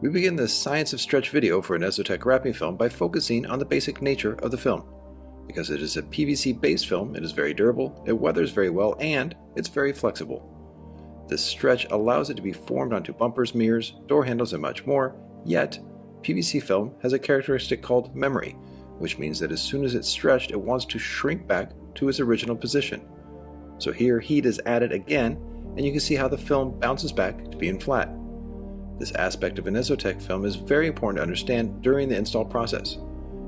We begin this Science of Stretch video for Inozetek wrapping film by focusing on the basic nature of the film. Because it is a PVC-based film, it is very durable, it weathers very well, and it's very flexible. This stretch allows it to be formed onto bumpers, mirrors, door handles, and much more, yet PVC film has a characteristic called memory, which means that as soon as it's stretched, it wants to shrink back to its original position. So here heat is added again, and you can see how the film bounces back to being flat. This aspect of Inozetek film is very important to understand during the install process.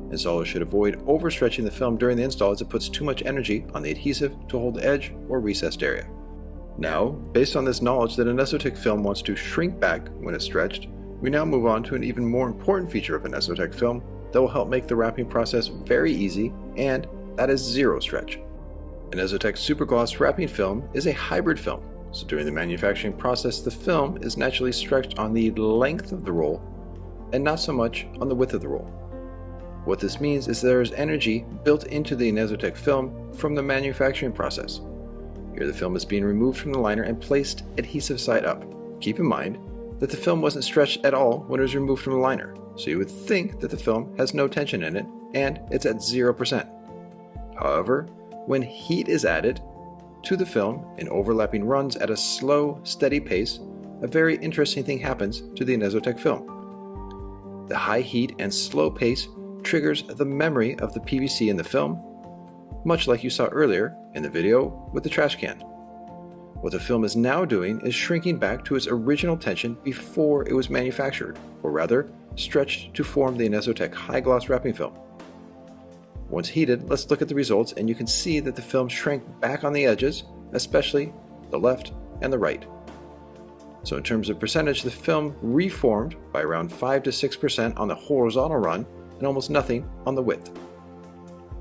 Installers should avoid overstretching the film during the install as it puts too much energy on the adhesive to hold the edge or recessed area. Now, based on this knowledge that Inozetek film wants to shrink back when it's stretched, we now move on to an even more important feature of Inozetek film that will help make the wrapping process very easy, and that is zero stretch. Inozetek Supergloss wrapping film is a hybrid film. So during the manufacturing process, the film is naturally stretched on the length of the roll and not so much on the width of the roll. What this means is there is energy built into the Inozetek film from the manufacturing process. Here the film is being removed from the liner and placed adhesive side up. Keep in mind that the film wasn't stretched at all when it was removed from the liner, so you would think that the film has no tension in it and it's at 0%. However, when heat is added to the film in overlapping runs at a slow, steady pace, a very interesting thing happens to the Inozetek film. The high heat and slow pace triggers the memory of the PVC in the film, much like you saw earlier in the video with the trash can. What the film is now doing is shrinking back to its original tension before it was manufactured, or rather, stretched to form the Inozetek high gloss wrapping film. Once heated, let's look at the results, and you can see that the film shrank back on the edges, especially the left and the right. So in terms of percentage, the film reformed by around 5 to 6% on the horizontal run and almost nothing on the width.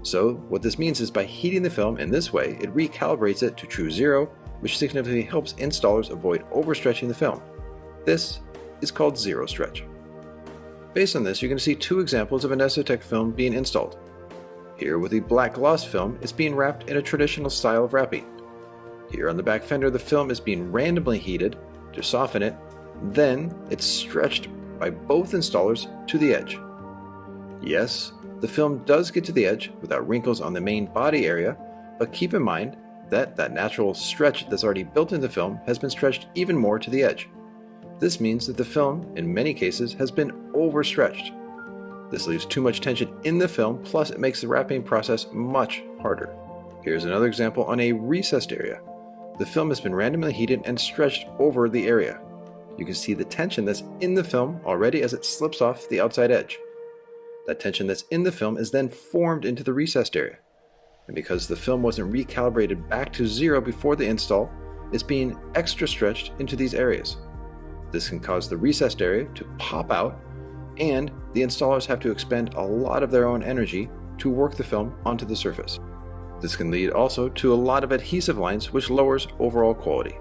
So what this means is by heating the film in this way, it recalibrates it to true zero, which significantly helps installers avoid overstretching the film. This is called zero stretch. Based on this, you're going to see two examples of an Inozetek film being installed. Here with the black gloss film, it's being wrapped in a traditional style of wrapping. Here on the back fender, the film is being randomly heated to soften it, then it's stretched by both installers to the edge. Yes, the film does get to the edge without wrinkles on the main body area, but keep in mind that that natural stretch that's already built in the film has been stretched even more to the edge. This means that the film, in many cases, has been overstretched. This leaves too much tension in the film, plus it makes the wrapping process much harder. Here's another example on a recessed area. The film has been randomly heated and stretched over the area. You can see the tension that's in the film already as it slips off the outside edge. That tension that's in the film is then formed into the recessed area. And because the film wasn't recalibrated back to zero before the install, it's being extra stretched into these areas. This can cause the recessed area to pop out, and the installers have to expend a lot of their own energy to work the film onto the surface. This can lead also to a lot of adhesive lines, which lowers overall quality.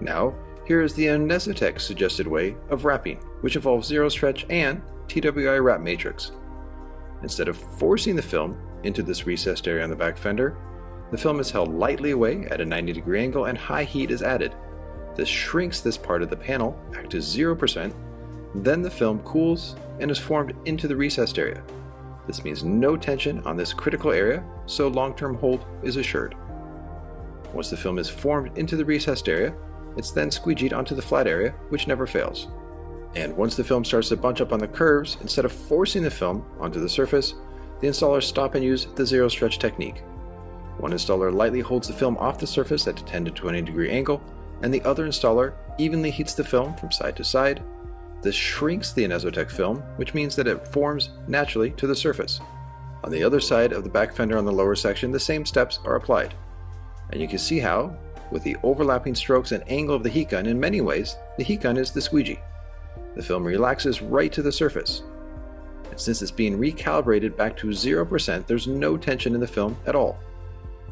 Now, here is the Inozetek suggested way of wrapping, which involves zero stretch and TWI wrap matrix. Instead of forcing the film into this recessed area on the back fender, the film is held lightly away at a 90-degree angle and high heat is added. This shrinks this part of the panel back to 0%. Then the film cools and is formed into the recessed area. This means no tension on this critical area, so long-term hold is assured. Once the film is formed into the recessed area, it's then squeegeed onto the flat area, which never fails. And once the film starts to bunch up on the curves, instead of forcing the film onto the surface, the installers stop and use the zero stretch technique. One installer lightly holds the film off the surface at a 10 to 20 degree angle, and the other installer evenly heats the film from side to side. This shrinks the Inozetek film, which means that it forms naturally to the surface. On the other side of the back fender on the lower section, the same steps are applied. And you can see how, with the overlapping strokes and angle of the heat gun, in many ways, the heat gun is the squeegee. The film relaxes right to the surface. And since it's being recalibrated back to 0%, there's no tension in the film at all.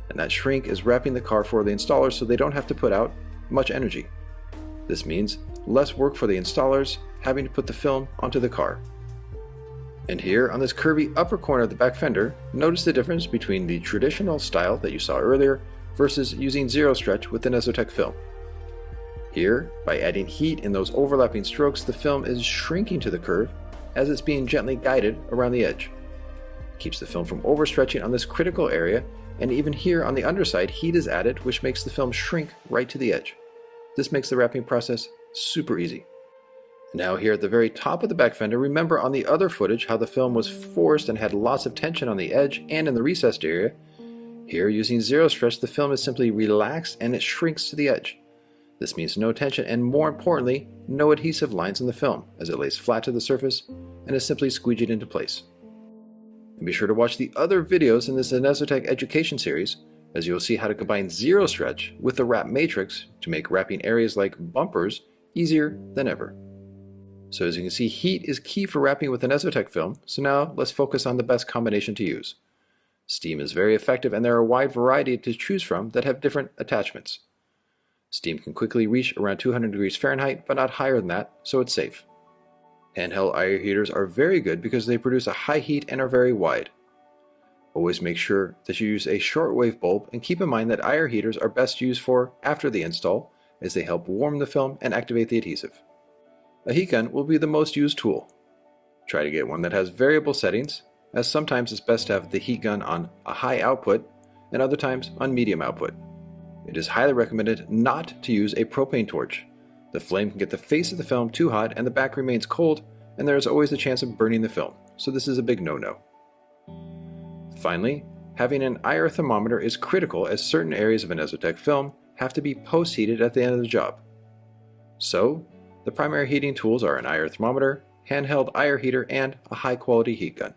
And that shrink is wrapping the car for the installers so they don't have to put out much energy. This means less work for the installers having to put the film onto the car. And here on this curvy upper corner of the back fender, notice the difference between the traditional style that you saw earlier versus using zero stretch with the Inozetek film. Here, by adding heat in those overlapping strokes, the film is shrinking to the curve as it's being gently guided around the edge. It keeps the film from overstretching on this critical area, and even here on the underside, heat is added, which makes the film shrink right to the edge. This makes the wrapping process super easy. Now here at the very top of the back fender, remember on the other footage how the film was forced and had lots of tension on the edge and in the recessed area. Here, using zero stretch, the film is simply relaxed and it shrinks to the edge. This means no tension and, more importantly, no adhesive lines in the film, as it lays flat to the surface and is simply squeegeed into place. And be sure to watch the other videos in this Inozetek education series, as you'll see how to combine zero stretch with the wrap matrix to make wrapping areas like bumpers easier than ever. So as you can see, heat is key for wrapping with an Inozetek film, so now let's focus on the best combination to use. Steam is very effective, and there are a wide variety to choose from that have different attachments. Steam can quickly reach around 200 degrees Fahrenheit, but not higher than that, so it's safe. Handheld IR heaters are very good because they produce a high heat and are very wide. Always make sure that you use a shortwave bulb, and keep in mind that IR heaters are best used for after the install, as they help warm the film and activate the adhesive. A heat gun will be the most used tool. Try to get one that has variable settings, as sometimes it's best to have the heat gun on a high output and other times on medium output. It is highly recommended not to use a propane torch. The flame can get the face of the film too hot and the back remains cold, and there is always the chance of burning the film, so this is a big no-no. Finally, having an IR thermometer is critical, as certain areas of an Inozetek film have to be post-heated at the end of the job. So, the primary heating tools are an IR thermometer, handheld IR heater, and a high-quality heat gun.